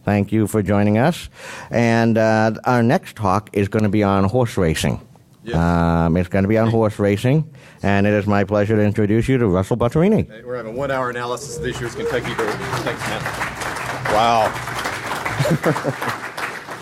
Thank you for joining us. And our next talk is going to be on horse racing. Yes. It's going to be on horse racing, and it is my pleasure to introduce you to Russell Butturini. Hey, we're having a 1 hour analysis of this year's Kentucky Derby. Thanks, man. Wow.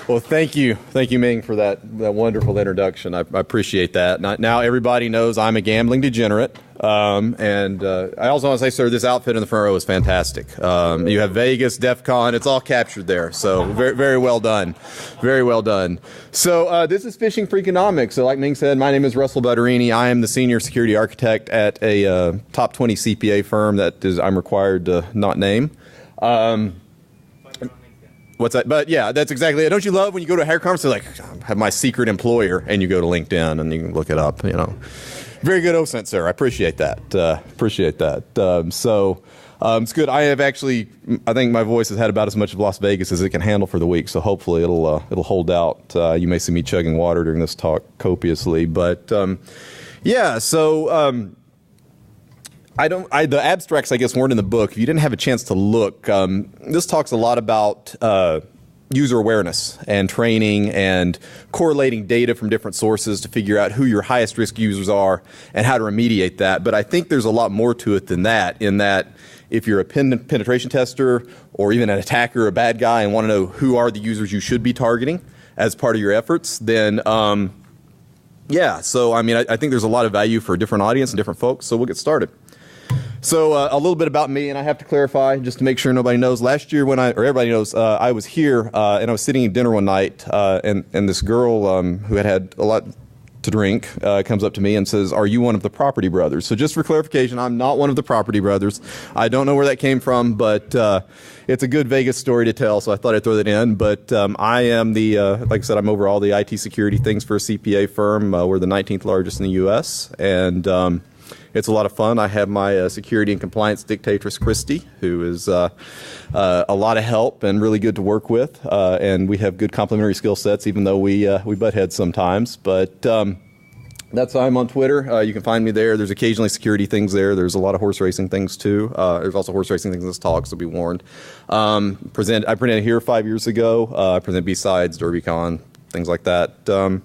Well, thank you, Ming, for that wonderful introduction. I appreciate that. Now everybody knows I'm a gambling degenerate, and I also want to say, sir, this outfit in the front row is fantastic. You have Vegas, DEF CON, it's all captured there. So very, very well done, very well done. So this is Phishing Freakonomics. So like Ming said, my name is Russell Butturini. I am the senior security architect at a top 20 CPA firm that I'm required to not name. What's that? But yeah, that's exactly it. Don't you love when you go to a hair conference, they're like, I have my secret employer, and you go to LinkedIn and you can look it up, you know. Very good OSINT, sir. I appreciate that. It's good. I have actually, I think my voice has had about as much of Las Vegas as it can handle for the week, so hopefully it'll hold out. You may see me chugging water during this talk copiously, but yeah, so the abstracts, I guess, weren't in the book. If you didn't have a chance to look, this talks a lot about user awareness and training and correlating data from different sources to figure out who your highest risk users are and how to remediate that. But I think there's a lot more to it than that, in that if you're a penetration tester or even an attacker, a bad guy, and want to know who are the users you should be targeting as part of your efforts, then yeah. So, I mean, I think there's a lot of value for a different audience and different folks, so we'll get started. So a little bit about me, and I have to clarify just to make sure nobody knows. Last year, everybody knows, I was here and I was sitting at dinner one night, and this girl who had a lot to drink comes up to me and says, "Are you one of the Property Brothers?" So just for clarification, I'm not one of the Property Brothers. I don't know where that came from, but it's a good Vegas story to tell, so I thought I'd throw that in. But I am the, like I said, I'm over all the IT security things for a CPA firm. We're the 19th largest in the U.S., and it's a lot of fun. I have my security and compliance dictatress, Christy, who is a lot of help and really good to work with. And we have good complementary skill sets, even though we butt heads sometimes. But that's how I'm on Twitter. You can find me there. There's occasionally security things there. There's a lot of horse racing things, too. There's also horse racing things in this talk, so be warned. I presented here 5 years ago. I present B-Sides, DerbyCon, things like that.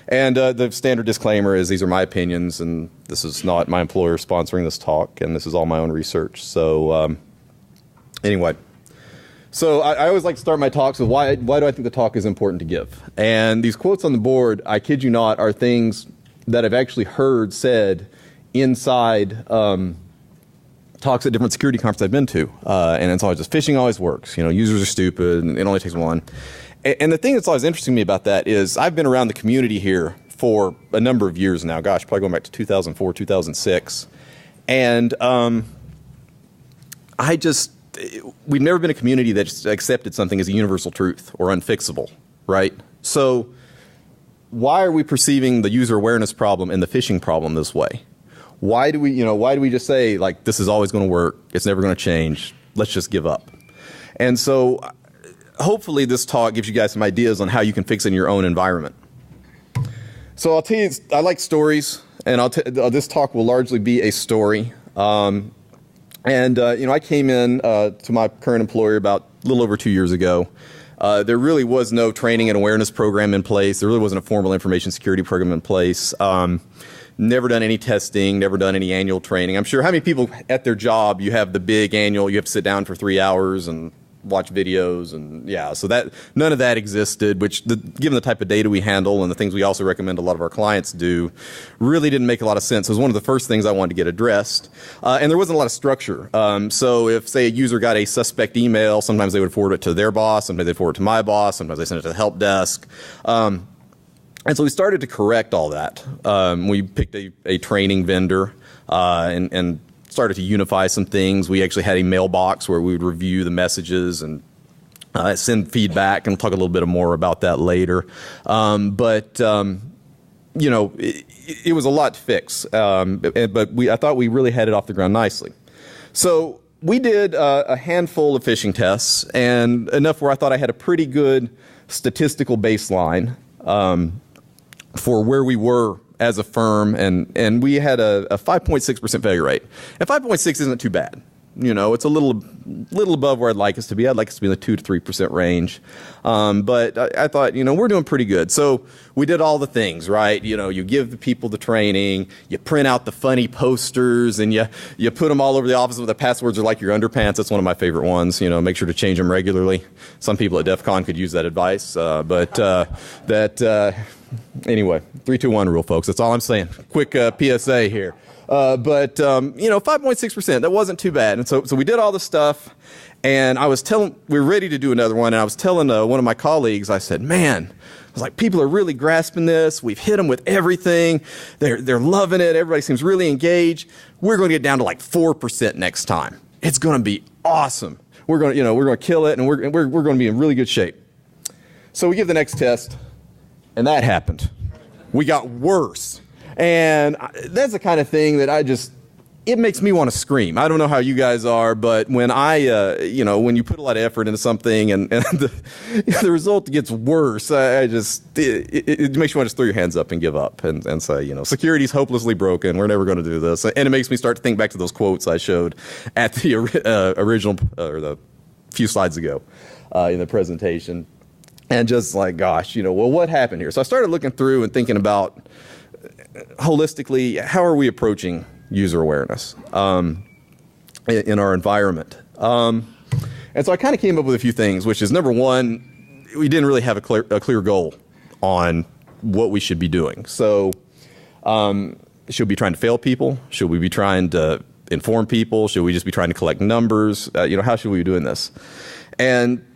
And the standard disclaimer is these are my opinions, and this is not my employer sponsoring this talk, and this is all my own research. So anyway, so I always like to start my talks with why do I think the talk is important to give. And these quotes on the board, I kid you not, are things that I've actually heard said inside talks at different security conferences I've been to. And it's always just, phishing always works. You know, users are stupid, and it only takes one. And the thing that's always interesting to me about that is I've been around the community here for a number of years now. Gosh, probably going back to 2004, 2006. And we've never been a community that just accepted something as a universal truth or unfixable, right? So why are we perceiving the user awareness problem and the phishing problem this way? Why do we just say, like, this is always going to work, it's never going to change, let's just give up? And so hopefully this talk gives you guys some ideas on how you can fix it in your own environment. So I'll tell you, I like stories, and this talk will largely be a story. I came in to my current employer about a little over 2 years ago. There really was no training and awareness program in place. There really wasn't a formal information security program in place. Never done any testing, never done any annual training. I'm sure how many people at their job, you have the big annual, you have to sit down for 3 hours and watch videos, and yeah, so that none of that existed, which given the type of data we handle and the things we also recommend a lot of our clients do, really didn't make a lot of sense. It was one of the first things I wanted to get addressed, and there wasn't a lot of structure. So if, say, a user got a suspect email, sometimes they would forward it to their boss, sometimes they'd forward it to my boss, sometimes they sent it to the help desk. And so we started to correct all that. We picked a training vendor and started to unify some things. We actually had a mailbox where we would review the messages and send feedback, and we'll talk a little bit more about that later. It was a lot to fix, but I thought we really had it off the ground nicely. So we did a handful of phishing tests, and enough where I thought I had a pretty good statistical baseline for where we were as a firm, and we had a 5.6% failure rate. And 5.6 isn't too bad. It's a little above where I'd like us to be. I'd like us to be in the 2 to 3% range. But I thought, we're doing pretty good. So we did all the things, right? You give the people the training, you print out the funny posters, and you put them all over the office with the passwords are like your underpants. That's one of my favorite ones. Make sure to change them regularly. Some people at DEF CON could use that advice. Anyway, 3, 2, 1 rule, folks. That's all I'm saying. Quick PSA here. 5.6%, that wasn't too bad. And so we did all the stuff, and we were ready to do another one, and I was telling one of my colleagues, I said, man, I was like, people are really grasping this. We've hit them with everything. They're loving it. Everybody seems really engaged. We're going to get down to like 4% next time. It's going to be awesome. We're going to kill it, and we're going to be in really good shape. So we give the next test, and that happened. We got worse. And that's the kind of thing that it makes me want to scream. I don't know how you guys are, but when when you put a lot of effort into something and the result gets worse, it makes you want to just throw your hands up and give up and say, security's hopelessly broken. We're never going to do this. And it makes me start to think back to those quotes I showed at the original, or the few slides ago in the presentation. And just like, gosh, what happened here? So I started looking through and thinking about, holistically, how are we approaching user awareness in our environment? And so I kind of came up with a few things, which is, number one, we didn't really have a clear goal on what we should be doing. So should we be trying to fail people? Should we be trying to inform people? Should we just be trying to collect numbers? How should we be doing this? And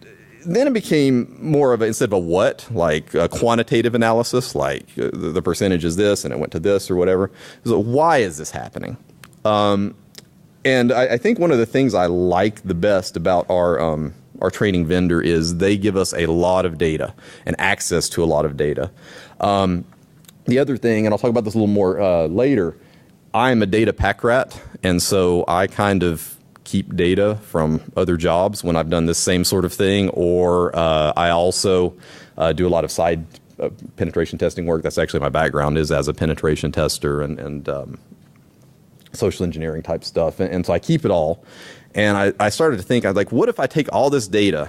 then it became more of instead of a what, like a quantitative analysis, like the percentage is this and it went to this or whatever. So why is this happening? And I think one of the things I like the best about our training vendor is they give us a lot of data and access to a lot of data. The other thing, and I'll talk about this a little more later, I'm a data pack rat, and so I kind of keep data from other jobs when I've done this same sort of thing, or I also do a lot of side penetration testing work. That's actually my background, is as a penetration tester and social engineering type stuff. And so I keep it all. And I started to think, I was like, what if I take all this data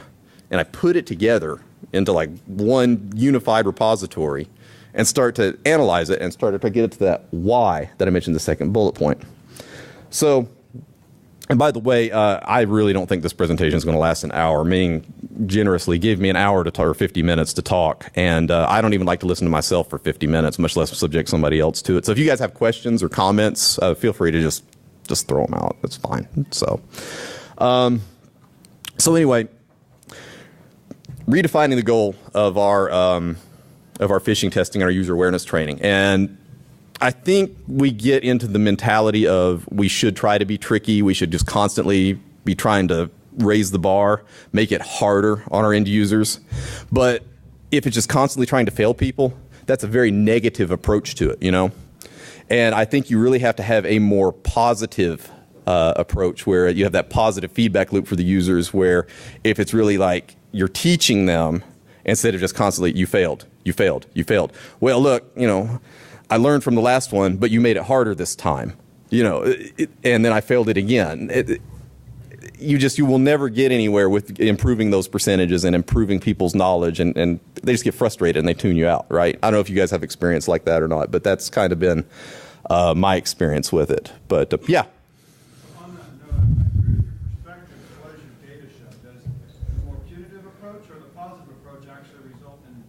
and I put it together into like one unified repository and start to analyze it and start to get it to that why that I mentioned in the second bullet point. So, and by the way, I really don't think this presentation is going to last an hour. Ming generously gave me an hour to talk, or 50 minutes to talk, and I don't even like to listen to myself for 50 minutes, much less subject somebody else to it. So if you guys have questions or comments, feel free to just throw them out. That's fine. So anyway, redefining the goal of our phishing testing and our user awareness training. And I think we get into the mentality of we should try to be tricky. We should just constantly be trying to raise the bar, make it harder on our end users. But if it's just constantly trying to fail people, that's a very negative approach to it, And I think you really have to have a more positive approach where you have that positive feedback loop for the users, where if it's really like you're teaching them instead of just constantly, you failed. Well, look, I learned from the last one, but you made it harder this time, and then I failed it again. You will never get anywhere with improving those percentages and improving people's knowledge, and they just get frustrated and they tune you out, right? I don't know if you guys have experience like that or not, but that's kind of been my experience with it. But yeah. On that note, I agree with your perspective. What does your data show? Does the more punitive approach or the positive approach actually result in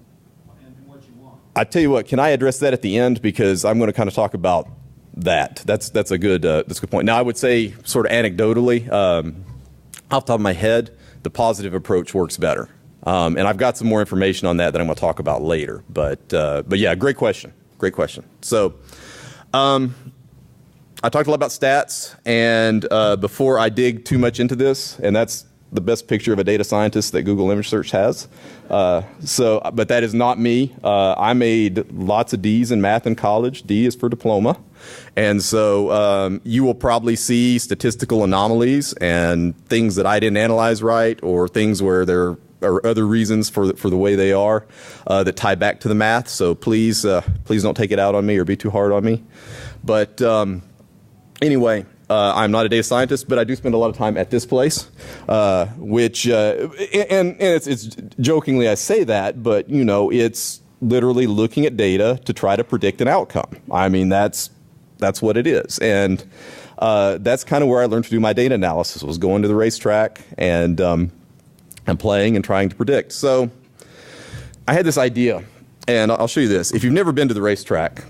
what you want? I tell you what, can I address that at the end, because I'm going to kind of talk about that. That's a good point. Now, I would say, sort of anecdotally, off the top of my head, the positive approach works better, and I've got some more information on that I'm going to talk about later. But yeah, great question. So, I talked a lot about stats, and before I dig too much into this, and that's the best picture of a data scientist that Google image search has. But that is not me. I made lots of D's in math in college. D is for diploma. And so you will probably see statistical anomalies and things that I didn't analyze right, or things where there are other reasons for the way they are that tie back to the math. So please don't take it out on me or be too hard on me. But anyway, I'm not a data scientist, but I do spend a lot of time at this place, which it's jokingly I say that, but it's literally looking at data to try to predict an outcome. I mean, that's what it is, and that's kind of where I learned to do my data analysis. Was going to the racetrack and playing and trying to predict. So I had this idea, and I'll show you this. If you've never been to the racetrack,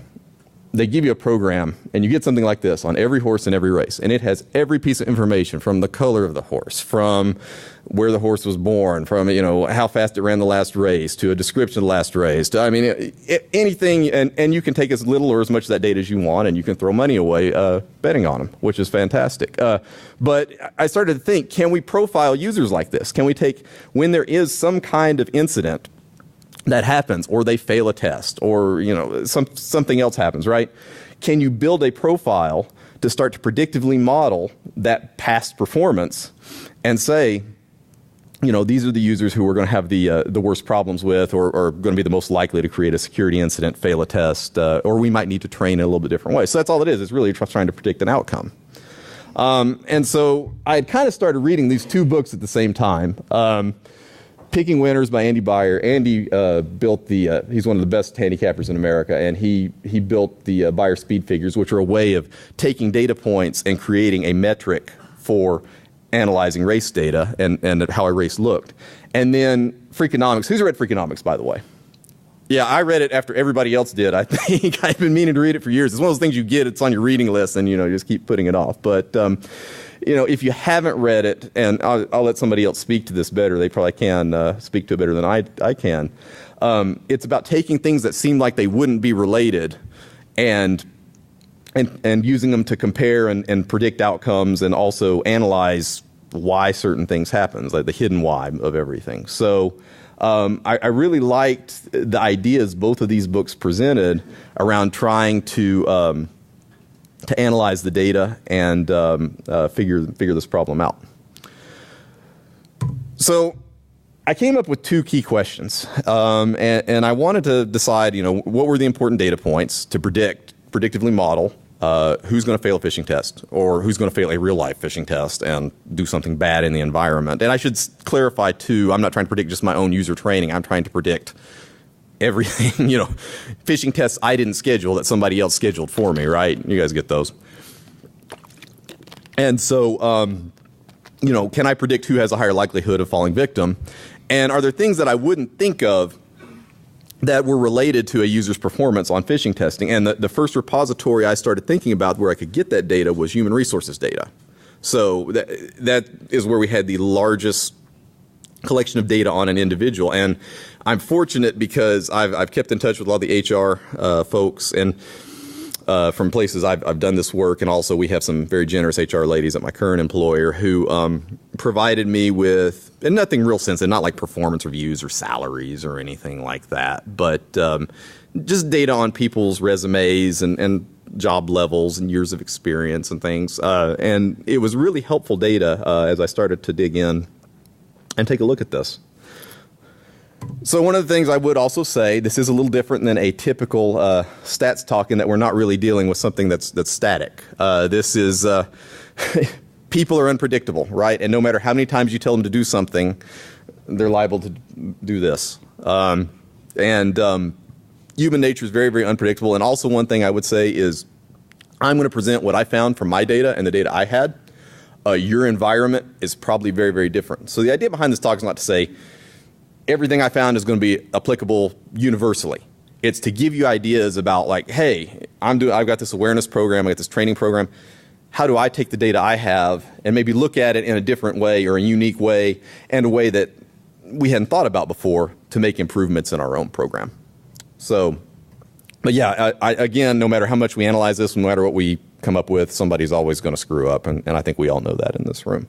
they give you a program, and you get something like this on every horse in every race, and it has every piece of information from the color of the horse, from where the horse was born, from how fast it ran the last race, to a description of the last race, to, I mean, anything, and you can take as little or as much of that data as you want, and you can throw money away betting on them, which is fantastic. But I started to think, can we profile users like this? Can we take, when there is some kind of incident that happens, or they fail a test, or something else happens, right? Can you build a profile to start to predictively model that past performance and say, these are the users who are going to have the worst problems with, or going to be the most likely to create a security incident, fail a test, or we might need to train in a little bit different way. So that's all it is. It's really trying to predict an outcome. And so I had kind of started reading these two books at the same time. Picking Winners by Andy Beyer. Andy built he's one of the best handicappers in America, and he built the Beyer speed figures, which are a way of taking data points and creating a metric for analyzing race data and how a race looked. And then Freakonomics. Who's read Freakonomics, by the way? Yeah, I read it after everybody else did. I think I've been meaning to read it for years. It's one of those things you get, it's on your reading list, and you just keep putting it off. But if you haven't read it, and I'll let somebody else speak to this better, they probably can speak to it better than I can. It's about taking things that seem like they wouldn't be related and using them to compare and predict outcomes, and also analyze why certain things happen, like the hidden why of everything. So I really liked the ideas both of these books presented around trying to analyze the data and figure this problem out. So I came up with two key questions, and I wanted to decide, what were the important data points to predictively model who's going to fail a phishing test, or who's going to fail a real-life phishing test and do something bad in the environment. And I should clarify, too, I'm not trying to predict just my own user training. I'm trying to predict everything, phishing tests I didn't schedule that somebody else scheduled for me, right? You guys get those. And so, can I predict who has a higher likelihood of falling victim? And are there things that I wouldn't think of that were related to a user's performance on phishing testing? And the first repository I started thinking about where I could get that data was human resources data. So that is where we had the largest collection of data on an individual. And I'm fortunate because I've kept in touch with a lot of the HR folks, and from places I've done this work, and also we have some very generous HR ladies at my current employer who provided me with, and nothing real sensitive, not like performance reviews or salaries or anything like that, but just data on people's resumes and job levels and years of experience and things. And it was really helpful data as I started to dig in and take a look at this. So one of the things I would also say, this is a little different than a typical stats talk in that we're not really dealing with something that's static. This is, people are unpredictable, right? And no matter how many times you tell them to do something, they're liable to do this. Human nature is very, very unpredictable. And also one thing I would say is, I'm going to present what I found from my data and the data I had. Your environment is probably very, very different. So the idea behind this talk is not to say, everything I found is going to be applicable universally. It's to give you ideas about, like, hey, I've got this awareness program, I got this training program. How do I take the data I have and maybe look at it in a different way, or a unique way, and a way that we hadn't thought about before to make improvements in our own program? So, but yeah, again, no matter how much we analyze this, no matter what we come up with, somebody's always going to screw up, and I think we all know that in this room.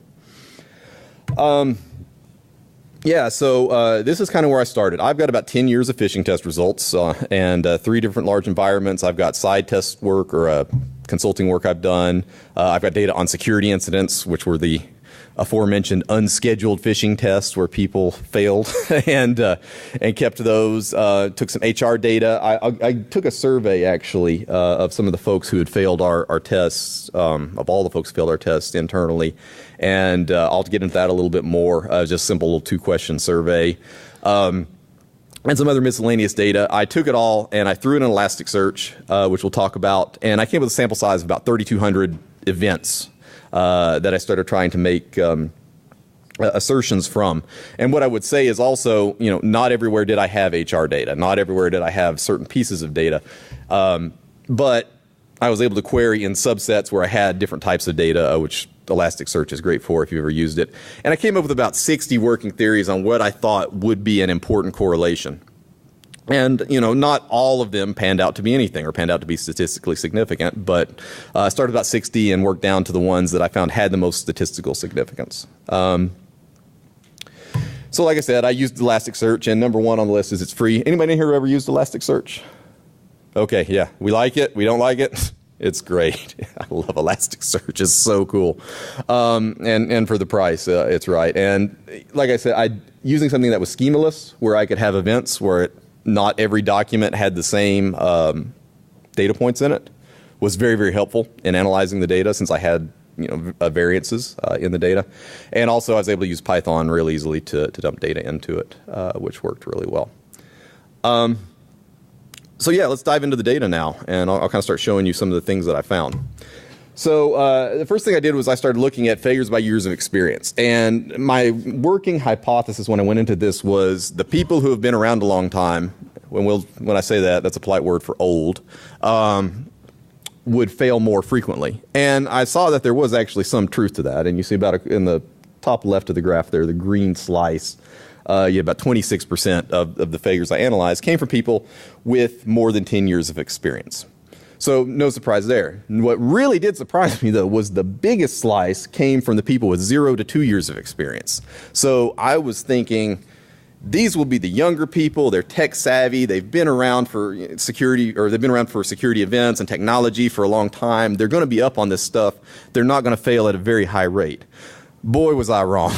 Yeah, so this is kind of where I started. I've got about 10 years of phishing test results and 3 different large environments. I've got side test work or consulting work I've done. I've got data on security incidents, which were the aforementioned unscheduled phishing tests where people failed and kept those. Took some HR data. I took a survey actually of some of the folks who had failed our tests, of all the folks who failed our tests internally, and I'll get into that a little bit more. Just simple little 2-question survey. And some other miscellaneous data. I took it all and I threw it in Elasticsearch, which we'll talk about, and I came up with a sample size of about 3,200 events that I started trying to make assertions from. And what I would say is also, not everywhere did I have HR data. Not everywhere did I have certain pieces of data. But I was able to query in subsets where I had different types of data, which Elasticsearch is great for if you've ever used it. And I came up with about 60 working theories on what I thought would be an important correlation. And, not all of them panned out to be anything or panned out to be statistically significant, but I started about 60 and worked down to the ones that I found had the most statistical significance. So like I said, I used Elasticsearch, and number 1 on the list is it's free. Anybody in here who ever used Elasticsearch? Okay, yeah. We like it. We don't like it. It's great. I love Elasticsearch. It's so cool. And for the price, it's right. And like I said, using something that was schemaless, where I could have events where not every document had the same data points in it, was very, very helpful in analyzing the data, since I had variances in the data. And also I was able to use Python real easily to dump data into it, which worked really well. So yeah, let's dive into the data now, and I'll kind of start showing you some of the things that I found. So the first thing I did was I started looking at failures by years of experience. And my working hypothesis when I went into this was the people who have been around a long time, when I say that, that's a polite word for old, would fail more frequently. And I saw that there was actually some truth to that. And you see in the top left of the graph there, the green slice, about 26% of the failures I analyzed came from people with more than 10 years of experience. So no surprise there. What really did surprise me, though, was the biggest slice came from the people with 0 to 2 years of experience. So I was thinking, these will be the younger people. They're tech savvy. They've been around for security, or they've been around for security events and technology for a long time. They're going to be up on this stuff. They're not going to fail at a very high rate. Boy, was I wrong.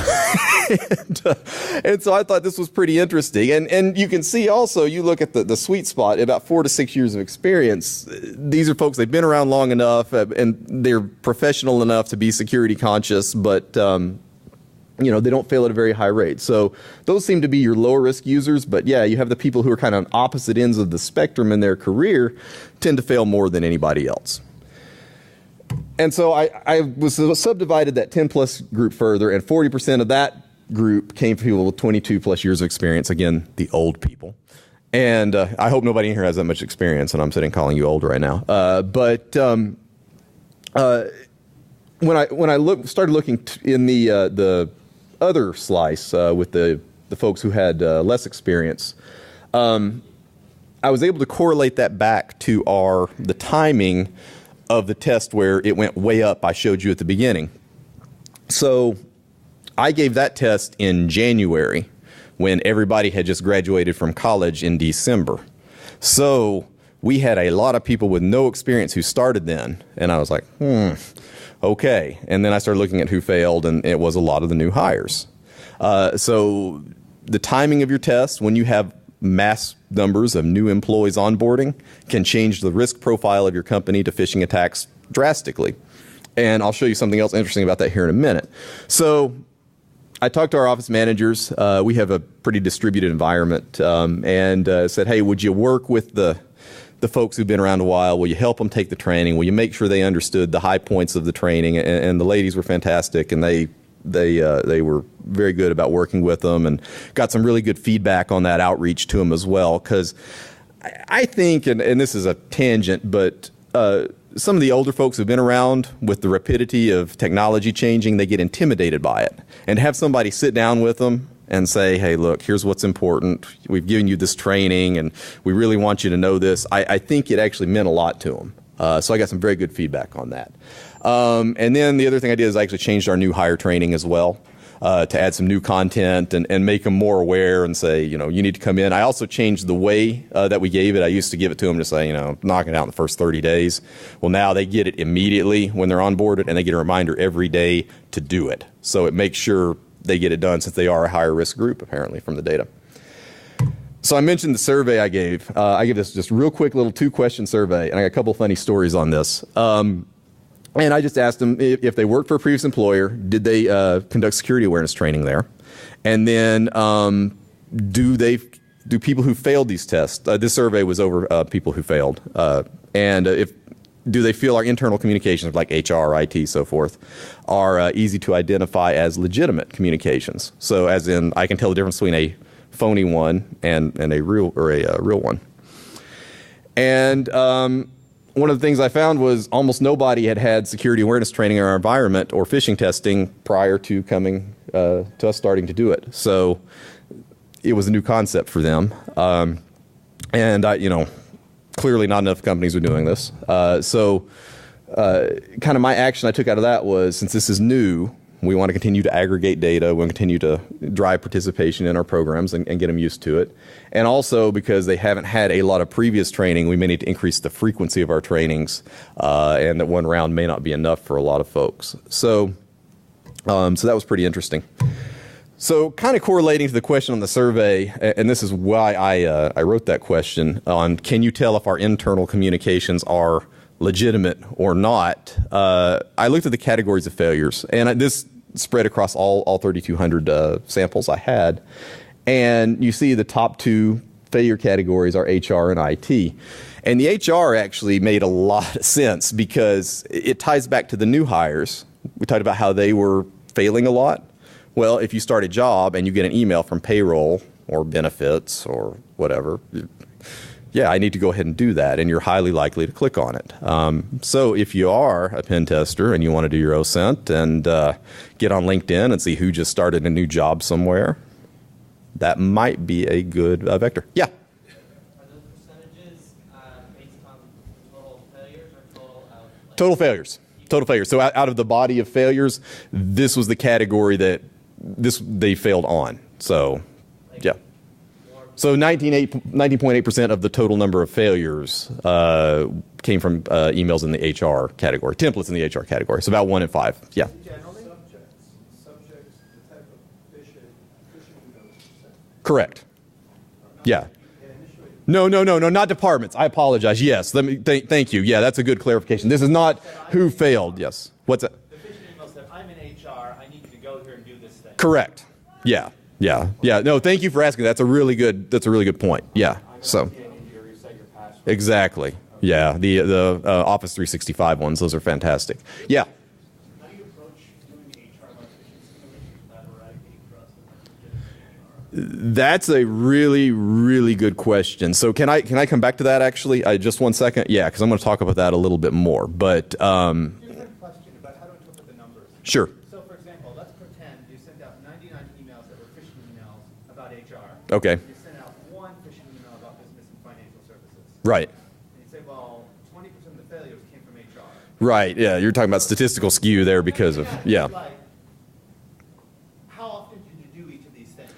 And so I thought this was pretty interesting. And you can see also, you look at the sweet spot, about 4 to 6 years of experience. These are folks, they've been around long enough, and they're professional enough to be security conscious, but they don't fail at a very high rate. So those seem to be your lower risk users. But yeah, you have the people who are kind of on opposite ends of the spectrum in their career tend to fail more than anybody else. And so I was subdivided that 10 plus group further, and 40% of that group came from people with 22 plus years of experience. Again, the old people. And I hope nobody in here has that much experience, and I'm sitting calling you old right now. But when I started looking in the other slice with the folks who had less experience, I was able to correlate that back to the timing of the test where it went way up. I showed you at the beginning. So I gave that test in January when everybody had just graduated from college in December. So we had a lot of people with no experience who started then. And I was like, okay. And then I started looking at who failed, and it was a lot of the new hires. So the timing of your test, when you have mass numbers of new employees onboarding, can change the risk profile of your company to phishing attacks drastically. And I'll show you something else interesting about that here in a minute. So I talked to our office managers. We have a pretty distributed environment, and said, hey, would you work with the folks who've been around a while? Will you help them take the training? Will you make sure they understood the high points of the training? And the ladies were fantastic, and they were very good about working with them, and got some really good feedback on that outreach to them as well. Because I think, and this is a tangent, but some of the older folks who've been around, with the rapidity of technology changing, they get intimidated by it. And have somebody sit down with them and say, hey, look, here's what's important. We've given you this training, and we really want you to know this. I think it actually meant a lot to them. So I got some very good feedback on that. And then the other thing I did is I actually changed our new hire training as well, to add some new content and make them more aware and say, you need to come in. I also changed the way that we gave it. I used to give it to them to say, knock it out in the first 30 days. Well, now they get it immediately when they're onboarded, and they get a reminder every day to do it. So it makes sure they get it done since they are a higher risk group, apparently, from the data. So I mentioned the survey I gave. I gave this just real quick little 2-question survey, and I got a couple funny stories on this. And I just asked them if they worked for a previous employer, did they conduct security awareness training there? And then do people who failed these tests, this survey was over people who failed, and do they feel our internal communications, like HR, IT, so forth, are easy to identify as legitimate communications? So as in, I can tell the difference between a phony one and a real one. And one of the things I found was almost nobody had security awareness training in our environment or phishing testing prior to coming to us starting to do it. So it was a new concept for them. And clearly not enough companies were doing this. So kind of my action I took out of that was, since this is new, we want to continue to aggregate data. We want to continue to drive participation in our programs and get them used to it. And also because they haven't had a lot of previous training, we may need to increase the frequency of our trainings, and that one round may not be enough for a lot of folks. So that was pretty interesting. So kind of correlating to the question on the survey, and this is why I wrote that question on, can you tell if our internal communications are legitimate or not? I looked at the categories of failures, and this spread across all 3,200 samples I had. And you see the top 2 failure categories are HR and IT. And the HR actually made a lot of sense because it ties back to the new hires. We talked about how they were failing a lot. Well, if you start a job and you get an email from payroll or benefits or whatever, yeah, I need to go ahead and do that, and you're highly likely to click on it. So if you are a pen tester and you want to do your OSINT and get on LinkedIn and see who just started a new job somewhere, that might be a good vector. Yeah? Are those percentages based on total failures or total out? Total failures. Total failures. So out of the body of failures, this was the category that they failed on. So, yeah. So 19.8% of the total number of failures came from emails in the HR category, templates in the HR category. So about 1 in 5. Yeah. Subjects, the type of phishing notes. Correct. Yeah. No, not departments. I apologize. Yes. Let me thank you. Yeah, that's a good clarification. This is not who failed. Yes. What's that? The phishing email said, I'm in HR. I need you to go here and do this thing. Correct. Yeah. No, thank you for asking. That's a really good point. Yeah. So. Exactly. Yeah. The Office 365 ones. Those are fantastic. Yeah. How do you approach doing HR like phishing that eradicate trust? That's a really, really good question. So can I come back to that actually? Just 1 second. Yeah, because I'm going to talk about that a little bit more. But Here's a question about how to interpret the numbers. Sure. So, for example, let's pretend you sent out 99 emails that were phishing emails about HR. Okay. You sent out 1 phishing email about business and financial services. Right. And you say, well, 20% of the failures came from HR. Right. Yeah, you're talking about statistical skew there because of yeah. Like, how often did you do each of these things?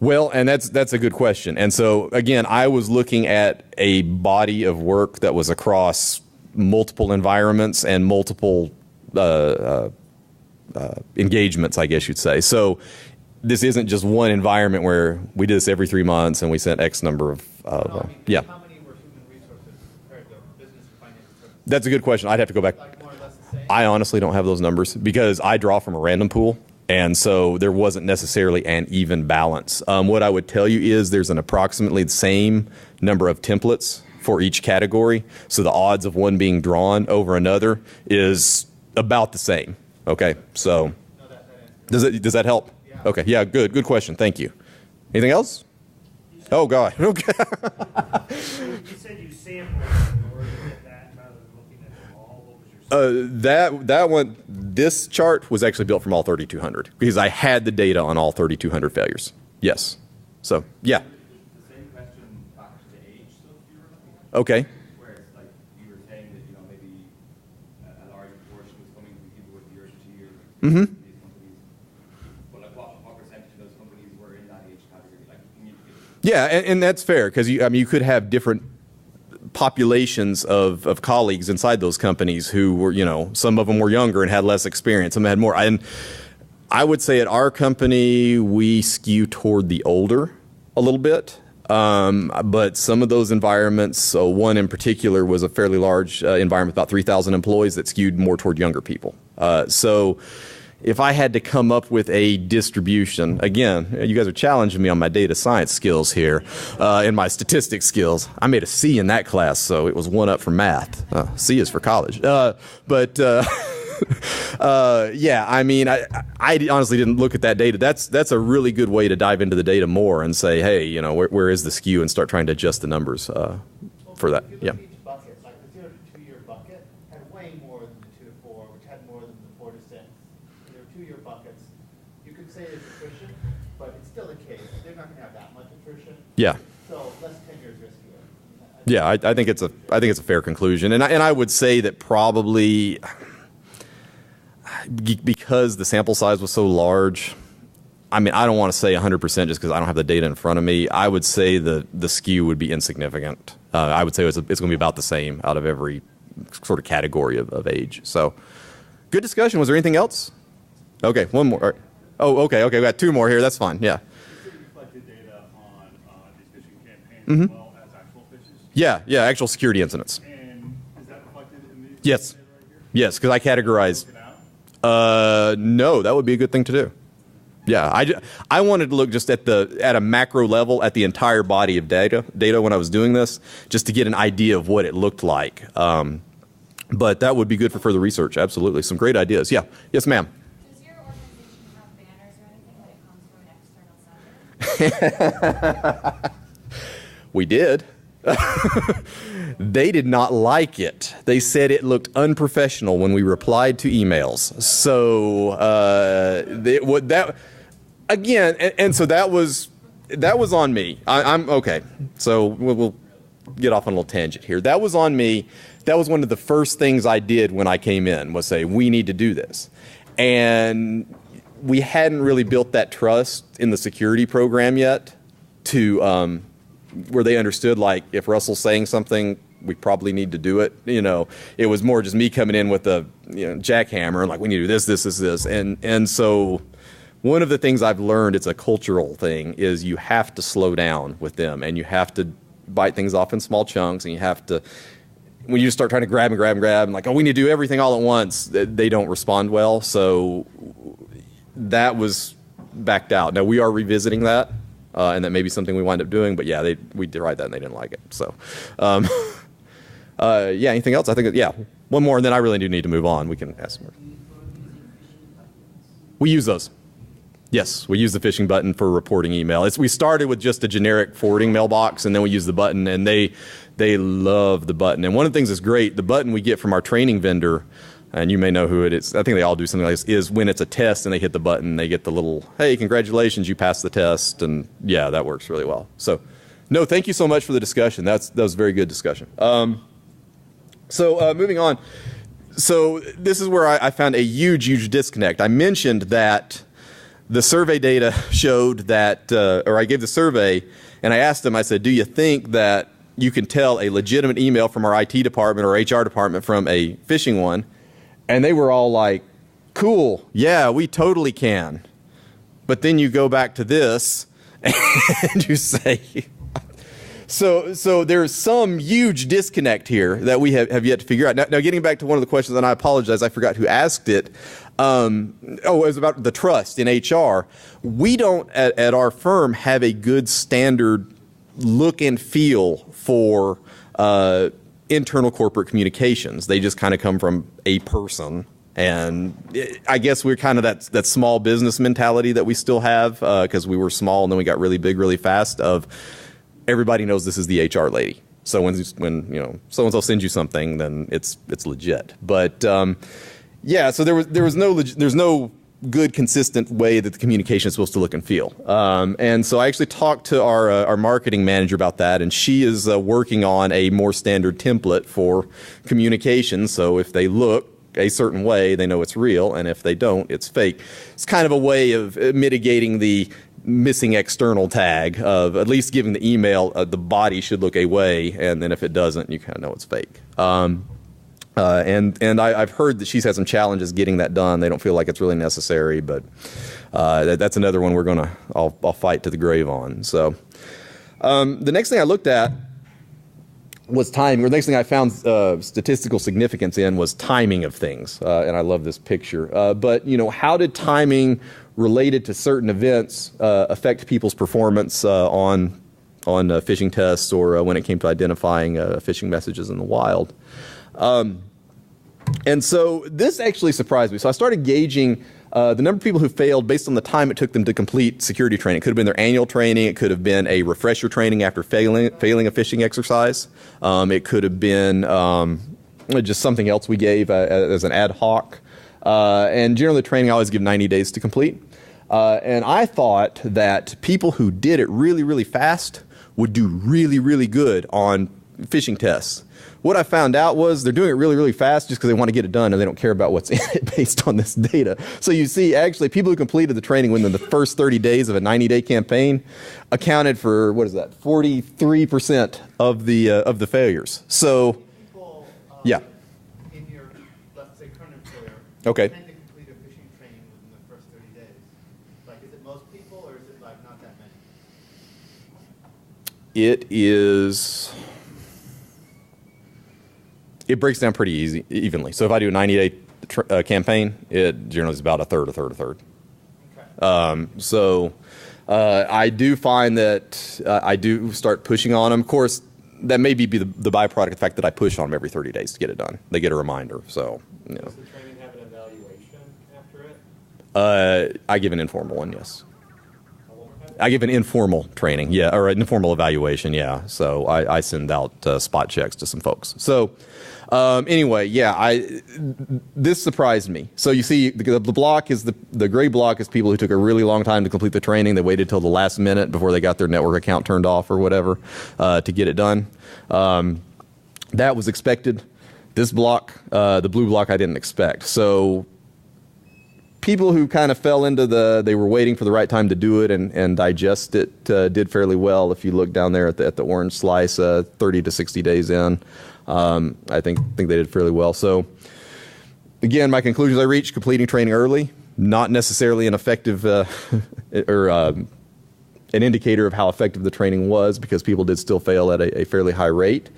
Well, and that's a good question. And so again, I was looking at a body of work that was across multiple environments and multiple engagements, I guess you'd say. So this isn't just one environment where we did this every 3 months and we sent X number of yeah. How many were human resources compared to business and financial services? That's a good question. I'd have to go back. Like more or less the same? I honestly don't have those numbers because I draw from a random pool. And so there wasn't necessarily an even balance. What I would tell you is there's an approximately the same number of templates for each category. So the odds of one being drawn over another is about the same. Okay, so does that help? Yeah. Okay, yeah, good question. Thank you. Anything else? Oh, God. Okay. You said you sampled in order to get that rather than looking at them all. What was your That one, this chart was actually built from all 3,200 because I had the data on all 3,200 failures. Yes. So, yeah. The same question back to the age stuff you were looking at. Okay. Where it's like you were saying that, you know, maybe a large proportion was coming from people with years to years. Mm-hmm. These companies. But like what percentage of those companies were in that age category? Like, can you give Yeah, and that's fair because you could have different populations of colleagues inside those companies who were, some of them were younger and had less experience. Some had more. And I would say at our company, we skew toward the older a little bit. But some of those environments, one in particular was a fairly large environment, about 3,000 employees that skewed more toward younger people. So if I had to come up with a distribution, again, you guys are challenging me on my data science skills here, and my statistics skills. I made a C in that class, so it was 1 up for math. C is for college. Yeah, I mean, I honestly didn't look at that data. That's a really good way to dive into the data more and say, hey, you know, where is the skew, and start trying to adjust the numbers for that. If you Yeah. look at each bucket, like the 0 to 2 year bucket had way more than the 2 to 4, which had more than the 4 to 6. There were 2 year buckets. You could say it's attrition, but it's still the case. They're not going to have that much attrition. Yeah. So less tenure is riskier. Yeah, I think it's a fair conclusion, and I would say that probably because the sample size was so large. I mean, I don't want to say 100% just because I don't have the data in front of me. I would say the skew would be insignificant. I would say it's going to be about the same out of every sort of category of age. So, good discussion. Was there anything else? Okay, one more. All right. Oh, okay. We got 2 more here. That's fine. Yeah. You collected data on these phishing campaigns Mm-hmm. as well as actual phishes. Yeah, actual security incidents. And is that reflected in these Yes. data right here? Yes, because I categorized. Check it out. No, that would be a good thing to do. Yeah, I wanted to look just at a macro level at the entire body of data when I was doing this, just to get an idea of what it looked like. But that would be good for further research. Absolutely, some great ideas. Yeah, yes, ma'am. Does your organization have banners or anything when it comes from an external sender? We did. They did not like it. They said it looked unprofessional when we replied to emails. So so that was on me. I'm okay. So we'll get off on a little tangent here. That was on me. That was one of the first things I did when I came in, was say, we need to do this. And we hadn't really built that trust in the security program yet to where they understood, like, if Russell's saying something, we probably need to do it. You know, it was more just me coming in with a jackhammer, like, we need to do this. And so one of the things I've learned, it's a cultural thing, is you have to slow down with them, and you have to bite things off in small chunks, and you have to, when you start trying to grab and like, oh, we need to do everything all at once, they don't respond well. So that was backed out. Now we are revisiting that. And that may be something we wind up doing, but yeah, we tried that and they didn't like it. So, yeah, anything else? I think, one more, and then I really do need to move on. We can ask more. We use those. Yes, we use the phishing button for reporting email. We started with just a generic forwarding mailbox, and then we use the button, and they love the button. And one of the things that's great, the button we get from our training vendor, and you may know who it is, I think they all do something like this, is when it's a test and they hit the button, they get the little, hey, congratulations, you passed the test, and yeah, that works really well. So, no, thank you so much for the discussion. That was a very good discussion. Moving on. So this is where I found a huge disconnect. I mentioned that the survey data showed that, or I gave the survey, and I asked them, I said, do you think that you can tell a legitimate email from our IT department or HR department from a phishing one? And they were all like, cool, yeah, we totally can. But then you go back to this and you say, so there's some huge disconnect here that we have yet to figure out. Now getting back to one of the questions, and I apologize, I forgot who asked it. It was about the trust in HR. We don't, at our firm, have a good standard look and feel for internal corporate communications. They just kind of come from a person. And I guess we're kind of that small business mentality that we still have, because we were small and then we got really big really fast, of everybody knows this is the HR lady. So when so-and-so sends you something, then it's legit. But yeah, so there's no good consistent way that the communication is supposed to look and feel. And so I actually talked to our marketing manager about that, and she is working on a more standard template for communication. So if they look a certain way, they know it's real, and if they don't, it's fake. It's kind of a way of mitigating the missing external tag of at least giving the email the body should look a way, and then if it doesn't, you kind of know it's fake. I've heard that she's had some challenges getting that done. They don't feel like it's really necessary, but that's another one I'll fight to the grave on. So the next thing I looked at was timing. Or the next thing I found statistical significance in was timing of things, and I love this picture. But how did timing related to certain events affect people's performance on phishing tests or when it came to identifying phishing messages in the wild? And so this actually surprised me. So I started gauging the number of people who failed based on the time it took them to complete security training. It could have been their annual training. It could have been a refresher training after failing a phishing exercise. It could have been just something else we gave as an ad hoc. And generally the training I always give 90 days to complete. And I thought that people who did it really, really fast would do really, really good on phishing tests. What I found out was they're doing it really, really fast just because they want to get it done and they don't care about what's in it based on this data. So you see, actually, people who completed the training within the first 30 days of a 90-day campaign accounted for, 43% of the failures. So, People, yeah. in your, let's say, current employer, Okay. tend to complete a phishing training within the first 30 days. Like, is it most people or is it like not that many? It breaks down pretty evenly. So if I do a 90-day campaign, it generally is about a third. Okay. I do find that I do start pushing on them. Of course, that may be the byproduct of the fact that I push on them every 30 days to get it done. They get a reminder. So, Does the training have an evaluation after it? I give an informal one, yes. One more time? I give an informal training, yeah, or an informal evaluation, yeah. So I send out spot checks to some folks. So anyway, yeah, this surprised me. So you see, the block is the gray block is people who took a really long time to complete the training. They waited till the last minute before they got their network account turned off or whatever to get it done. That was expected. This block, the blue block, I didn't expect. So people who kind of fell into they were waiting for the right time to do it and digest it did fairly well. If you look down there at the orange slice, 30 to 60 days in, I think they did fairly well. So again, my conclusions I reached: completing training early, not necessarily an effective or an indicator of how effective the training was, because people did still fail at a fairly high rate.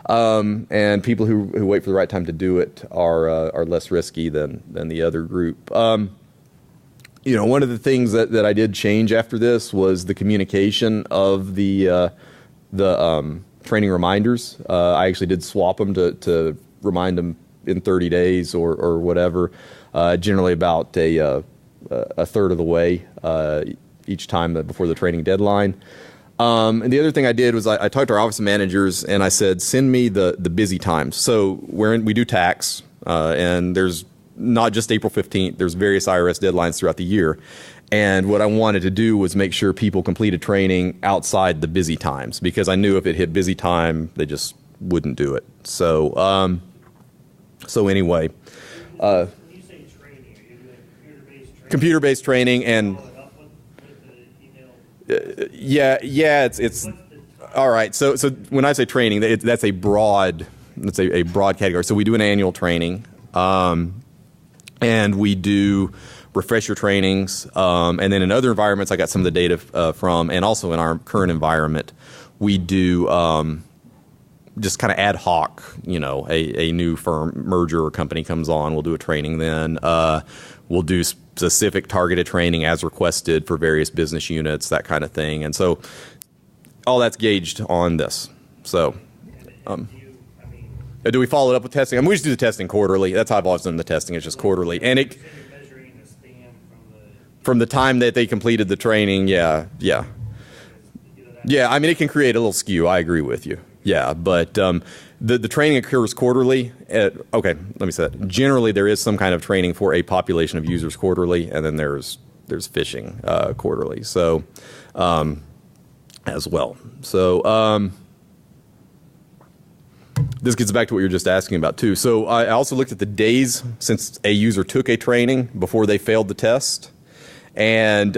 And people who wait for the right time to do it are less risky than the other group. One of the things that I did change after this was the communication of the training reminders. I actually did swap them to remind them in 30 days or whatever. Generally about a third of the way each time before the training deadline. And the other thing I did was I talked to our office managers and I said, send me the busy times. So we do tax, and there's not just April 15th, there's various IRS deadlines throughout the year. And what I wanted to do was make sure people completed training outside the busy times, because I knew if it hit busy time, they just wouldn't do it. So anyway. When you say training, are you doing computer-based training? Computer-based training and... Follow it up with the email? Yeah, it's all right. So when I say training, that's a broad category. So we do an annual training, and we do refresher trainings, and then in other environments, I got some of the data from, and also in our current environment, we do just kind of ad hoc. A new firm merger or company comes on, we'll do a training then. We'll do specific targeted training as requested for various business units, that kind of thing. And so all that's gauged on this. So do we follow it up with testing? We just do the testing quarterly. That's how I've always done the testing. It's just quarterly. And it Measuring the span from the time that they completed the training, yeah. Yeah, it can create a little skew. I agree with you. Yeah, but the training occurs quarterly. Okay, let me say that. Generally, there is some kind of training for a population of users quarterly, and then there's phishing quarterly. So as well. So this gets back to what you were just asking about too. So I also looked at the days since a user took a training before they failed the test, and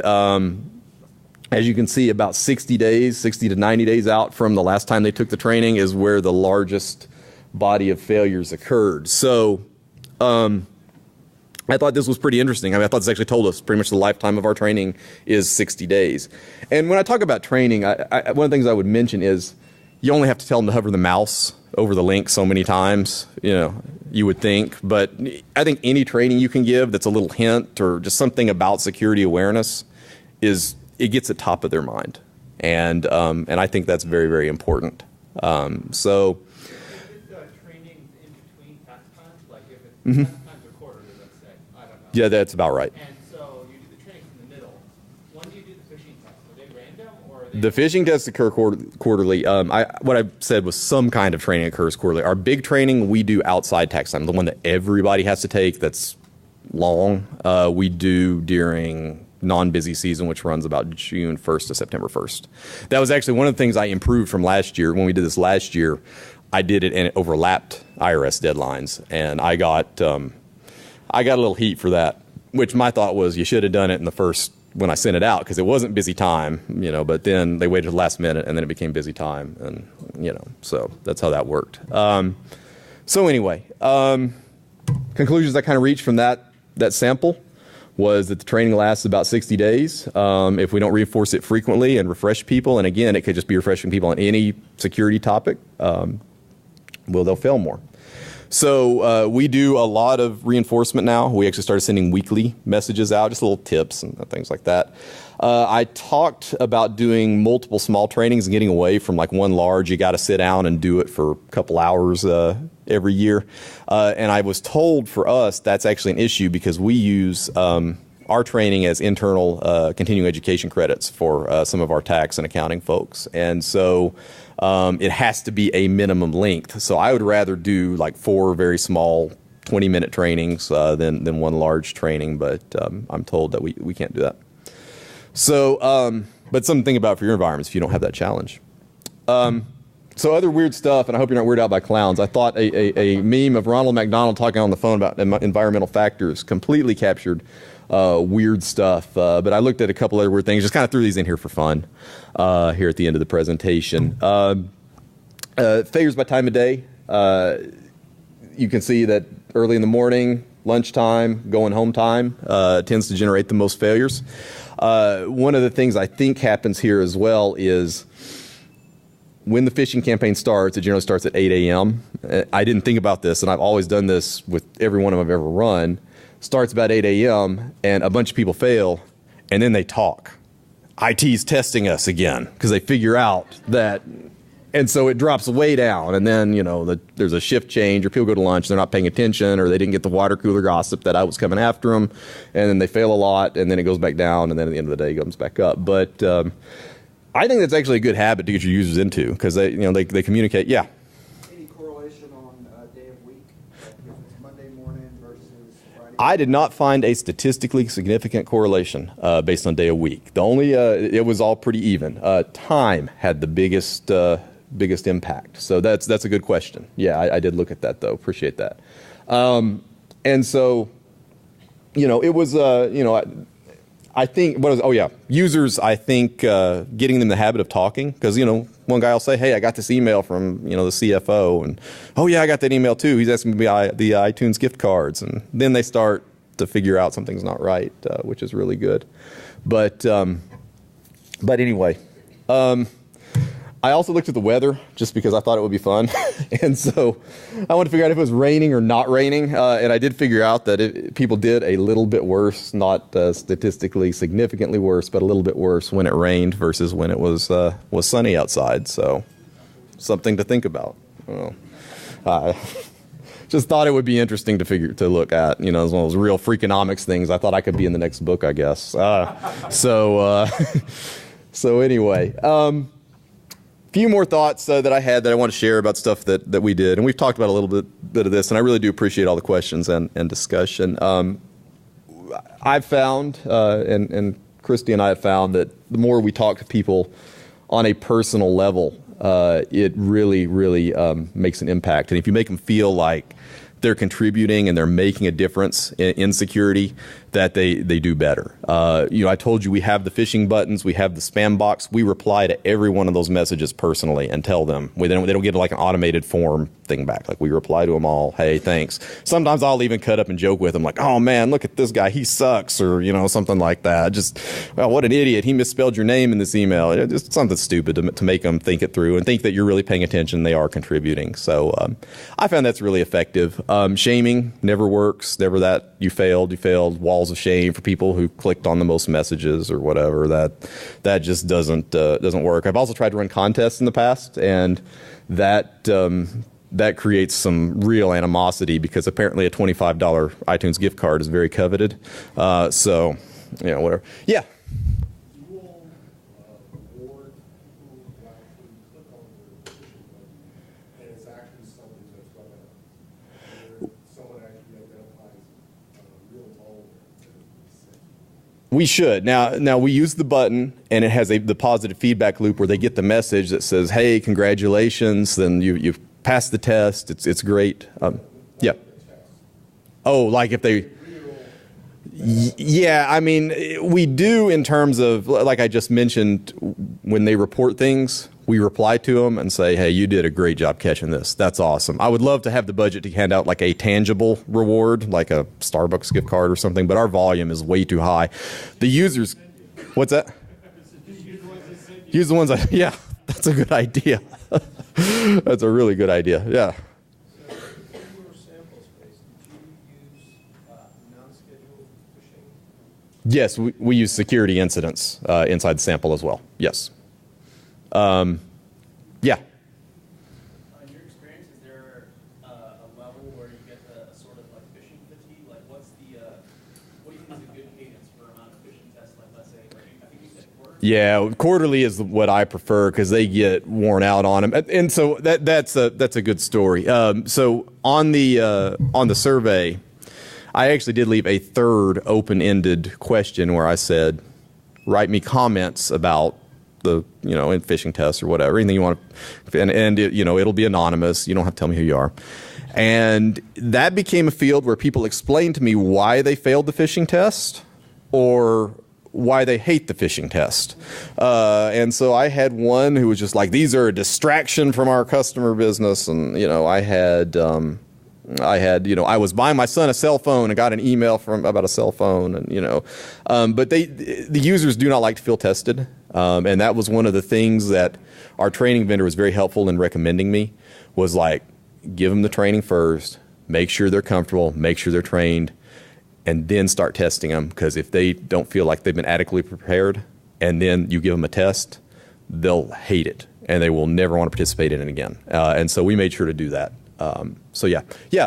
as you can see, about 60 to 90 days out from the last time they took the training is where the largest body of failures occurred. So I thought this was pretty interesting. I mean, I thought this actually told us pretty much the lifetime of our training is 60 days. And when I talk about training, one of the things I would mention is you only have to tell them to hover the mouse over the link so many times, you would think. But I think any training you can give that's a little hint or just something about security awareness it gets at top of their mind. And I think that's very, very important. So. Training in between task times, like if it's Mhm. task times are quarterly, let's say, I don't know. Yeah, that's about right. And so you do the training in the middle. When do you do the phishing tests? Are they random or are they? The phishing tests occur quarterly. What I said was some kind of training occurs quarterly. Our big training we do outside tax time, the one that everybody has to take that's long, we do during non-busy season, which runs about June 1st to September 1st. That was actually one of the things I improved from last year. When we did this last year, I did it and it overlapped IRS deadlines, and I got a little heat for that, which my thought was you should have done it in the first when I sent it out because it wasn't busy time, but then they waited to the last minute and then it became busy time, and so that's how that worked. So anyway, conclusions I kind of reached from that sample was that the training lasts about 60 days. If we don't reinforce it frequently and refresh people, and again, it could just be refreshing people on any security topic, they'll fail more. So we do a lot of reinforcement now. We actually started sending weekly messages out, just little tips and things like that. I talked about doing multiple small trainings and getting away from like one large, you got to sit down and do it for a couple hours every year. And I was told for us that's actually an issue because we use our training as internal continuing education credits for some of our tax and accounting folks. And so it has to be a minimum length. So I would rather do like 4 very small 20-minute trainings than one large training, but I'm told that we can't do that. So, but something to think about for your environments if you don't have that challenge. So other weird stuff, and I hope you're not weirded out by clowns. I thought a meme of Ronald McDonald talking on the phone about environmental factors completely captured weird stuff. But I looked at a couple other weird things, just kind of threw these in here for fun here at the end of the presentation. Failures by time of day. You can see that early in the morning, lunchtime, going home time tends to generate the most failures. One of the things I think happens here as well is when the phishing campaign starts, it generally starts at 8 a.m. I didn't think about this, and I've always done this with every one of them I've ever run. Starts about 8 a.m., and a bunch of people fail, and then they talk. IT's testing us again, because they figure out that, and so it drops way down, and then, there's a shift change, or people go to lunch, they're not paying attention, or they didn't get the water cooler gossip that I was coming after them, and then they fail a lot, and then it goes back down, and then at the end of the day, it comes back up. But I think that's actually a good habit to get your users into because they communicate. Yeah. Any correlation on day of week? Like if it's Monday morning versus Friday? I did not find a statistically significant correlation based on day of week. The only it was all pretty even. Time had the biggest impact. So that's a good question. Yeah, I did look at that though. Appreciate that. And so, it was I think, users, I think getting them in the habit of talking, because, one guy will say, hey, I got this email from, the CFO, and, oh, yeah, I got that email too. He's asking me the iTunes gift cards, and then they start to figure out something's not right, which is really good. But anyway, I also looked at the weather just because I thought it would be fun. And so I wanted to figure out if it was raining or not raining. And I did figure out that people did a little bit worse, not statistically significantly worse, but a little bit worse when it rained versus when it was sunny outside. So something to think about. Just thought it would be interesting to look at. It's one of those real Freakonomics things. I thought I could be in the next book, I guess. So anyway. Few more thoughts that I had that I want to share about stuff that we did, and we've talked about a little bit of this, and I really do appreciate all the questions and discussion. I've found, and Christy and I have found that the more we talk to people on a personal level, it really, really makes an impact. And if you make them feel like they're contributing and they're making a difference in security, that they do better. I told you we have the phishing buttons, we have the spam box. We reply to every one of those messages personally and tell them. They don't get like an automated form thing back. Like we reply to them all, hey, thanks. Sometimes I'll even cut up and joke with them like, oh man, look at this guy, he sucks, or something like that. Just, well, what an idiot, he misspelled your name in this email. Just something stupid to make them think it through and think that you're really paying attention. They are contributing. So I found that's really effective. Shaming never works. Never that you failed. Walls of shame for people who clicked on the most messages or whatever. That just doesn't work. I've also tried to run contests in the past, and that creates some real animosity because apparently a $25 iTunes gift card is very coveted. So, whatever. Yeah. We should. Now we use the button, and it has the positive feedback loop where they get the message that says, "Hey, congratulations! Then you've passed the test. It's great." Yeah. Oh, like if they. Yeah, I mean, we do in terms of, like I just mentioned, when they report things, we reply to them and say, hey, you did a great job catching this. That's awesome. I would love to have the budget to hand out like a tangible reward, like a Starbucks gift card or something, but our volume is way too high. The users, what's that? Use the ones yeah, that's a good idea. That's a really good idea, yeah. Yes, we use security incidents inside the sample as well. Yes. Yeah. In your experience, is there a level where you get a sort of like phishing fatigue? Like, what do you think is a good cadence for amount of phishing tests? Like, let's say, I think you said quarterly. Yeah, quarterly is what I prefer because they get worn out on them, and so that's a good story. So on the survey, I actually did leave a third open-ended question where I said, write me comments about the, in phishing tests or whatever, anything you want to, and it'll be anonymous. You don't have to tell me who you are. And that became a field where people explained to me why they failed the phishing test or why they hate the phishing test. And so I had one who was just like, these are a distraction from our customer business. And, I was buying my son a cell phone and got an email about a cell phone, and but the users do not like to feel tested, and that was one of the things that our training vendor was very helpful in recommending me. Was like, give them the training first, make sure they're comfortable, make sure they're trained, and then start testing them. Because if they don't feel like they've been adequately prepared, and then you give them a test, they'll hate it and they will never want to participate in it again. And so we made sure to do that. So yeah,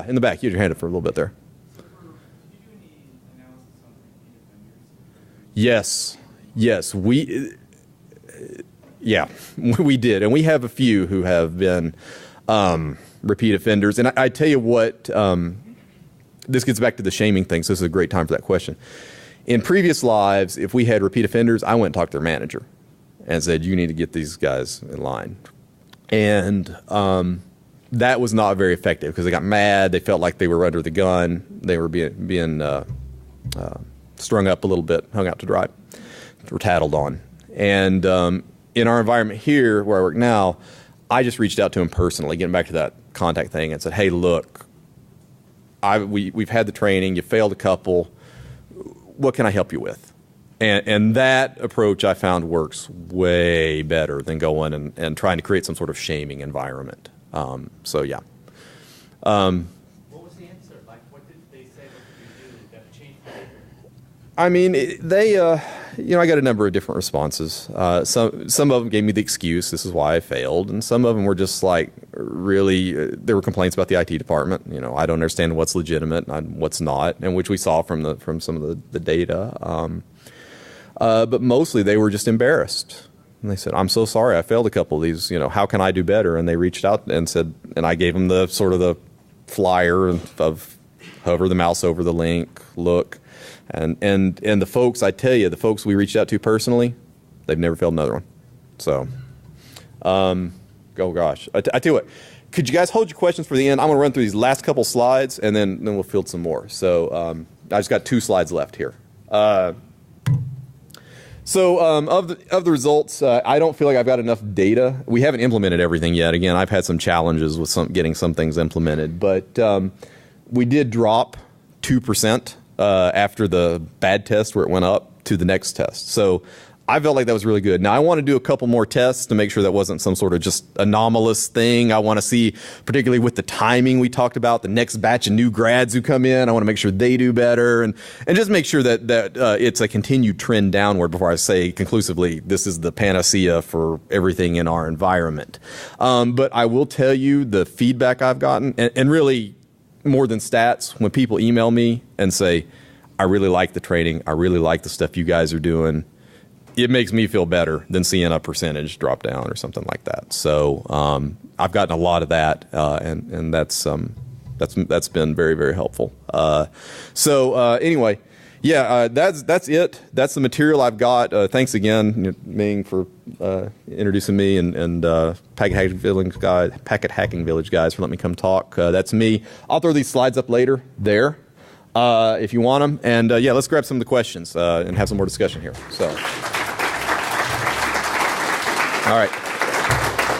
in the back, you had your hand up for a little bit there. So did you do any analysis on repeat offenders? Yes, we did, and we have a few who have been repeat offenders. And I tell you what, this gets back to the shaming thing, so this is a great time for that question. In previous lives, if we had repeat offenders, I went and talked to their manager and said, you need to get these guys in line. And that was not very effective because they got mad. They felt like they were under the gun. They were being strung up a little bit, hung out to dry, were tattled on. And in our environment here, where I work now, I just reached out to him personally, getting back to that contact thing, and said, hey, look, we've had the training. You failed a couple. What can I help you with? And that approach I found works way better than going and trying to create some sort of shaming environment. So yeah. What was the answer? Like, what did they say? What did you do? Did that change behavior? I mean, I got a number of different responses. Some of them gave me the excuse, this is why I failed, and some of them were just like, really, there were complaints about the IT department. I don't understand what's legitimate and what's not, and which we saw from some of the data. But mostly they were just embarrassed. And they said, I'm so sorry, I failed a couple of these, how can I do better? And they reached out and said, and I gave them the sort of the flyer of hover the mouse over the link, look. And the folks, I tell you, the folks we reached out to personally, they've never failed another one. So, oh gosh, I tell you what, could you guys hold your questions for the end? I'm going to run through these last couple slides, and then we'll field some more. So I just got 2 slides left here. So of the results, I don't feel like I've got enough data. We haven't implemented everything yet. Again, I've had some challenges with getting some things implemented. But we did drop 2% after the bad test where it went up to the next test. So I felt like that was really good. Now, I want to do a couple more tests to make sure that wasn't some sort of just anomalous thing. I want to see, particularly with the timing we talked about, the next batch of new grads who come in. I want to make sure they do better and just make sure that it's a continued trend downward before I say conclusively this is the panacea for everything in our environment. But I will tell you the feedback I've gotten, and really more than stats, when people email me and say, I really like the training, I really like the stuff you guys are doing, it makes me feel better than seeing a percentage drop down or something like that. So I've gotten a lot of that, and that's been very, very helpful. Anyway, yeah, that's it. That's the material I've got. Thanks again, Ming, for introducing me, and Packet Hacking Village guys for letting me come talk. That's me. I'll throw these slides up later there if you want them. And yeah, let's grab some of the questions and have some more discussion here. So. All right.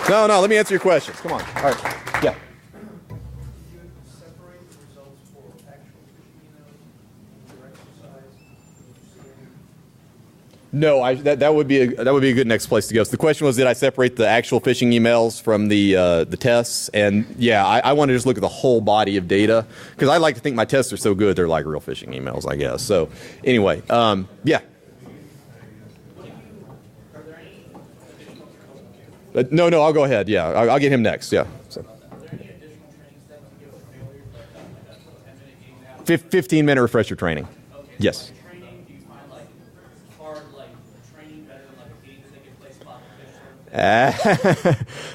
No, let me answer your questions. Come on. All right. Yeah. Did you separate the results for actual phishing emails and your exercise? Did you see any? No, that would be a good next place to go. So the question was, did I separate the actual phishing emails from the tests? And yeah, I want to just look at the whole body of data because I like to think my tests are so good they're like real phishing emails, I guess. So anyway, yeah. No, I'll go ahead. Yeah, I'll get him next. Yeah. So. 15-minute refresher training. Yes. Training, do you find like hard training better than a game that they can play spot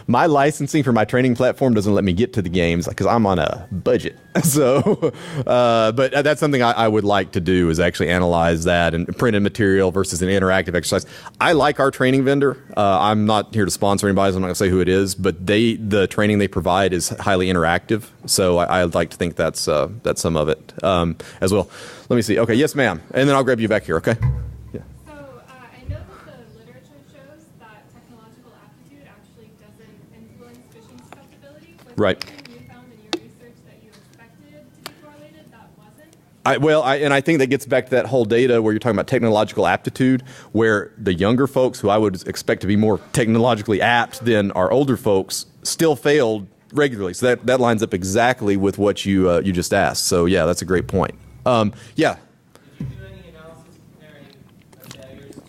My licensing for my training platform doesn't let me get to the games because I'm on a budget. So, but that's something I would like to do is actually analyze that and printed material versus an interactive exercise. I like our training vendor. I'm not here to sponsor anybody, so I'm not going to say who it is, but the training they provide is highly interactive. So I'd like to think that's some of it as well. Let me see. Okay, yes, ma'am. And then I'll grab you back here, okay? I know that the literature shows that technological aptitude actually doesn't influence phishing susceptibility. Was Right. there anything you found in your research that you expected to be correlated that wasn't? I think that gets back to that whole data where you're talking about technological aptitude, where the younger folks who I would expect to be more technologically apt than our older folks still failed regularly. So that lines up exactly with what you just asked. So yeah, that's a great point. Yeah. Did you do any analysis comparing failures to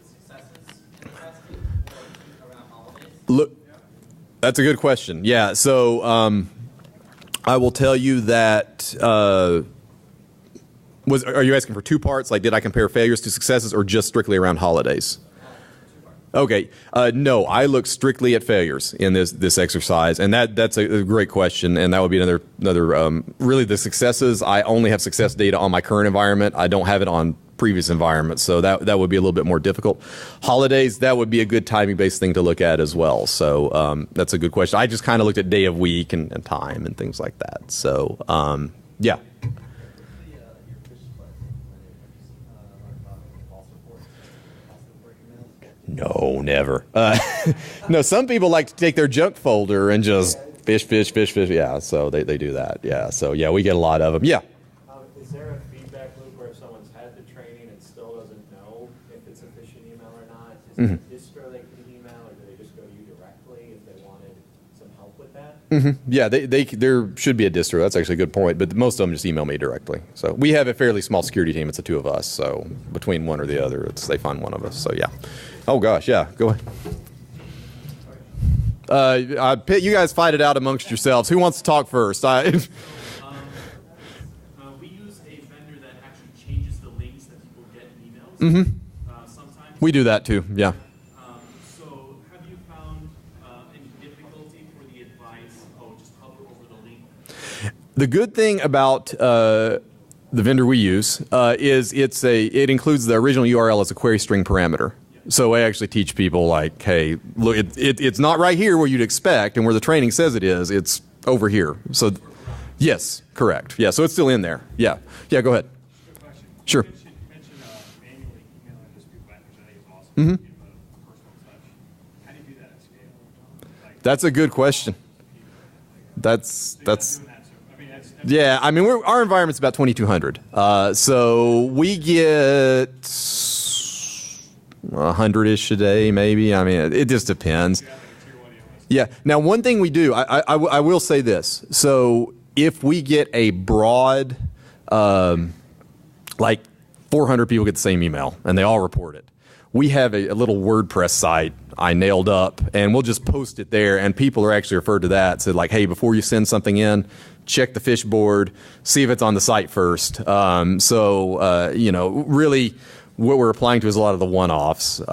successes in testing around holidays? Look, that's a good question. Yeah, so I will tell you that. Are you asking for 2 parts? Like, did I compare failures to successes, or just strictly around holidays? Okay. No, I look strictly at failures in this exercise, and that's a great question, and that would be another really the successes. I only have success data on my current environment. I don't have it on previous environments, so that would be a little bit more difficult. Holidays, that would be a good timing-based thing to look at as well. So that's a good question. I just kind of looked at day of week and time and things like that. So yeah. No, never. No, some people like to take their junk folder and just fish. Yeah, so they do that. Yeah, so yeah, we get a lot of them. Yeah. Is there a feedback loop where if someone's had the training and still doesn't know if it's a phishing email or not? Is there a distro they can email, or do they just go to you directly if they wanted some help with that? Yeah, there should be a distro. That's actually a good point. But most of them just email me directly. So we have a fairly small security team. It's the 2 of us. So between one or the other, they find one of us. So yeah. Oh gosh, yeah. Go ahead. You guys fight it out amongst yourselves. Who wants to talk first? We use a vendor that actually changes the links that people get in emails. Sometimes We do that too. Yeah. So have you found any difficulty for the advice? Just hover over the link. The good thing about the vendor we use is it includes the original URL as a query string parameter. So I actually teach people like, hey, look, it's not right here where you'd expect and where the training says it is. It's over here. So, yes, correct. Yeah, so it's still in there. Yeah. Yeah, go ahead. Good question. Sure. You mentioned manually emailing those people back, which I think is awesome. Mm-hmm. Give a personal touch. How do you do that at scale? Like, That's a good question. That's doing that, so, I mean, that's yeah. I mean, our environment's about 2,200. So we get 100-ish a day, maybe. I mean, it just depends. Yeah. Now, one thing we do, I will say this. So if we get a broad, like 400 people get the same email and they all report it, we have a little WordPress site I nailed up, and we'll just post it there, and people are actually referred to that. Said like, hey, before you send something in, check the fish board, see if it's on the site first. You know, really what we're applying to is a lot of the one-offs. We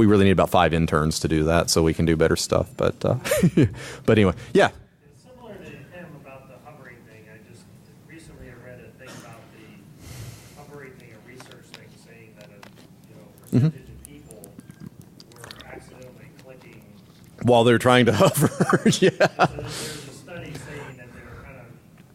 really need about 5 interns to do that, so we can do better stuff. But but anyway, yeah. Similar to him about the hovering thing, I just recently I read a thing about the hovering thing, a research thing saying that a percentage of people were accidentally clicking. While they're trying to hover, yeah. So there's a study saying that they're kind of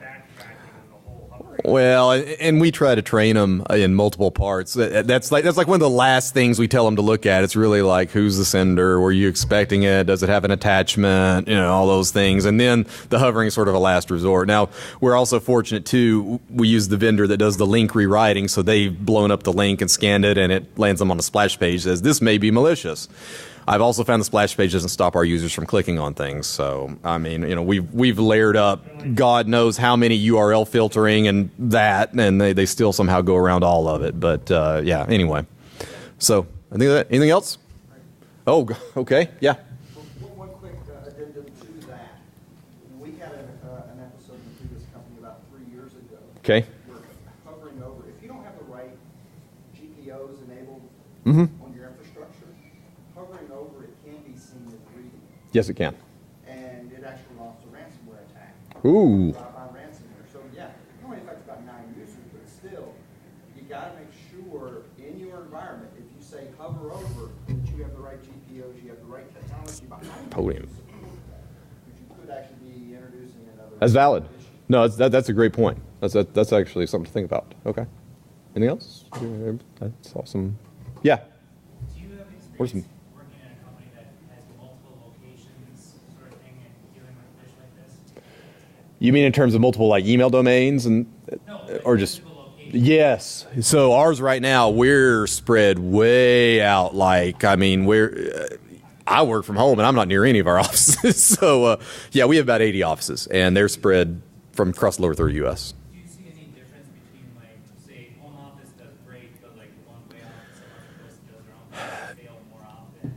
backtracking on the whole hovering. Well, and we try to train them in multiple parts. That's like one of the last things we tell them to look at. It's really like, who's the sender? Were you expecting it? Does it have an attachment? You know, all those things. And then the hovering is sort of a last resort. Now, we're also fortunate too. We use the vendor that does the link rewriting, so they've blown up the link and scanned it, and it lands them on a splash page that says this may be malicious. I've also found the splash page doesn't stop our users from clicking on things. So, I mean, you know, we've layered up God knows how many URL filtering and that, and they still somehow go around all of it. But, yeah, anyway. So, I think that, anything else? Oh, okay, yeah. One quick addendum to that. We had an episode in the previous company about 3 years ago. Okay. We're hovering over. If you don't have the right GPOs enabled on your infrastructure, hovering over it can be seen as reading. Yes, it can. And it actually launched a ransomware attack. Ooh. On ransomware. So yeah, it only affects about 9 users, but still, you got to make sure in your environment, if you say hover over, that you have the right GPOs, you have the right technology behind Podium. you. Because you could actually be introducing another. That's valid. issue. No, that's a great point. That's actually something to think about. Okay. Anything else? That's awesome. Yeah. Do you have Where's experience working at a company that has multiple locations, sort of thing, and dealing with fish like this? You mean in terms of multiple like email domains and or just yes. So ours right now we're spread way out. Like I mean I work from home and I'm not near any of our offices. So yeah, we have about 80 offices and they're spread from across the lower third U.S. Do you see any difference between like say home office does great, but like one way office, some other person does their own thing, fail more often?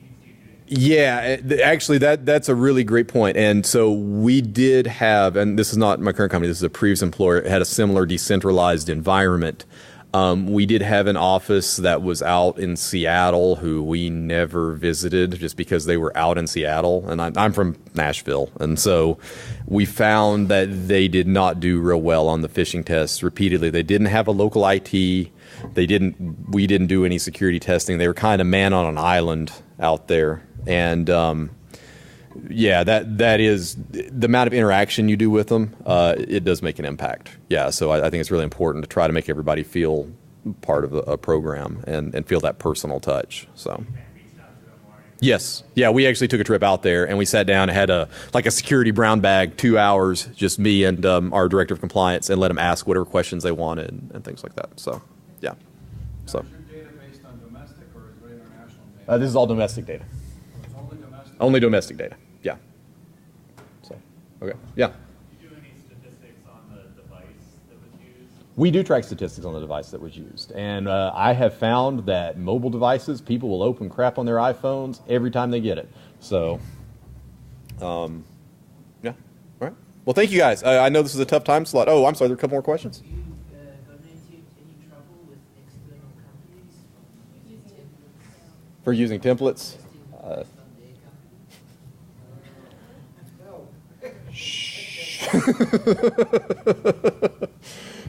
And do you Yeah, actually, that's a really great point. And so we did have, and this is not my current company, this is a previous employer, it had a similar decentralized environment. We did have an office that was out in Seattle who we never visited just because they were out in Seattle. And I'm from Nashville. And so we found that they did not do real well on the phishing tests repeatedly. They didn't have a local IT. We didn't do any security testing. They were kind of man on an island out there. And yeah, that is the amount of interaction you do with them. It does make an impact. Yeah, so I think it's really important to try to make everybody feel part of a program and feel that personal touch. So. Yes, yeah, we actually took a trip out there and we sat down and had a security brown bag, 2 hours, just me and our director of compliance, and let them ask whatever questions they wanted and things like that. So, yeah. So. Is your data based on domestic or is it international data? This is all domestic data. It's only domestic? Only domestic data. Yeah. So, okay. Yeah. Do you do any statistics on the device that was used? We do track statistics on the device that was used. And I have found that mobile devices, people will open crap on their iPhones every time they get it. So, yeah. All right. Well, thank you guys. I know this is a tough time slot. Oh, I'm sorry. There are a couple more questions. Do you run into any trouble with external companies using templates? For using templates?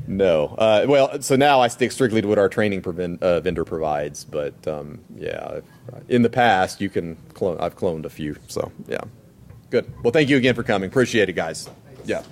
No. Well, so now I stick strictly to what our training vendor provides. But yeah, in the past, you can clone. I've cloned a few. So yeah, good. Well, thank you again for coming. Appreciate it, guys. Yeah.